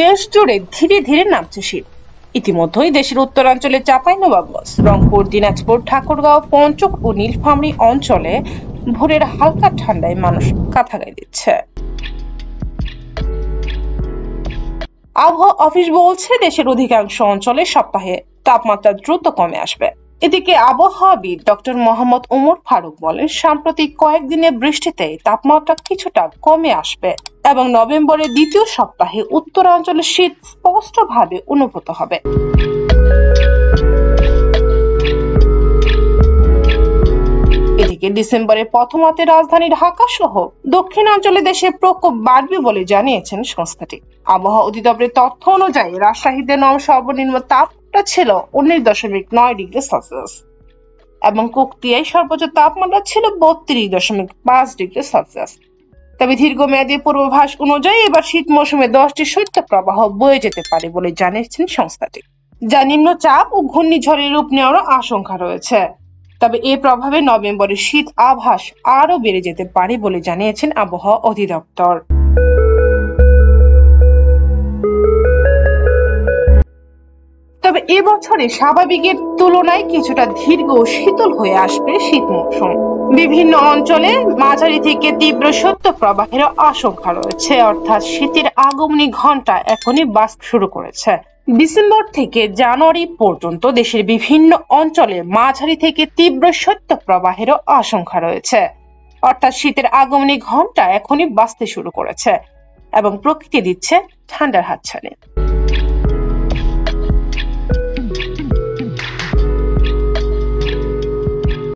দেশ জুড়ে ধীরে ধীরে নামছে শীত। ইতিমধ্যেই দেশের উত্তরাঞ্চলে চাঁপাইনবাবগঞ্জ, রংপুর, দিনাজপুর, ঠাকুরগাঁও, পঞ্চগড় ও নীলফামারী অঞ্চলে ভোরের হালকা ঠান্ডায় মানুষ কাঁথা গায়ে দিচ্ছে। আবহাওয়া অফিস বলছে দেশের অধিকাংশ অঞ্চলে সপ্তাহে তাপমাত্রা দ্রুত কমে আসবে। এদিকে আবহাওয়াবিদ ডক্টর মোহাম্মদ ওমর ফারুক বলেন, সাম্প্রতিক কয়েকদিনের বৃষ্টিতে তাপমাত্রা কিছুটা কমে আসবে এবং নভেম্বরের দ্বিতীয় সপ্তাহে উত্তরাঞ্চলে শীত স্পষ্টভাবে অনুভূত হবে। এদিকে ডিসেম্বরের প্রথমার্ধে রাজধানী ঢাকা সহ দক্ষিণাঞ্চলে দেশের প্রকোপ বাড়বে বলে জানিয়েছেন সংস্থাটি। আবহাওয়া অধিদপ্তরের তথ্য অনুযায়ী রাজশাহীতে সর্বনিম্ন তাপমাত্রা ছিল 19.9 ডিগ্রি সেলসিয়াস এবং কুষ্টিয়ায় সর্বোচ্চ তাপমাত্রা ছিল 32.5 ডিগ্রি সেলসিয়াস। তবে দীর্ঘমেয়াদী পূর্বাভাস অনুযায়ী এবার শীত মৌসুমে 10টি শৈত্যপ্রবাহ বয়ে যেতে পারে বলে জানিয়েছেন সংস্থাটি, যা নিম্নচাপ ও ঘূর্ণিঝড়ের রূপ নেওয়ার আশঙ্কা রয়েছে। তবে এর প্রভাবে নভেম্বরের শীত আভাস আরো বেড়ে যেতে পারে বলে জানিয়েছেন আবহাওয়া অধিদপ্তর। তবে এবছরে স্বাভাবিকের তুলনায় কিছুটা দীর্ঘ ও শীতল হয়ে আসবে শীত মৌসুম। বিভিন্ন অঞ্চলে মাঝারি থেকে তীব্র শৈত্যপ্রবাহের আশঙ্কা রয়েছে, অর্থাৎ শীতের আগমনী ঘন্টা এখনই বাজতে শুরু করেছে। ডিসেম্বর থেকে জানুয়ারি পর্যন্ত দেশের বিভিন্ন অঞ্চলে মাঝারি থেকে তীব্র শৈত্যপ্রবাহের আশঙ্কা রয়েছে, অর্থাৎ শীতের আগমনী ঘন্টা এখনই বাজতে শুরু করেছে এবং প্রকৃতি দিচ্ছে ঠান্ডার হাতছানি।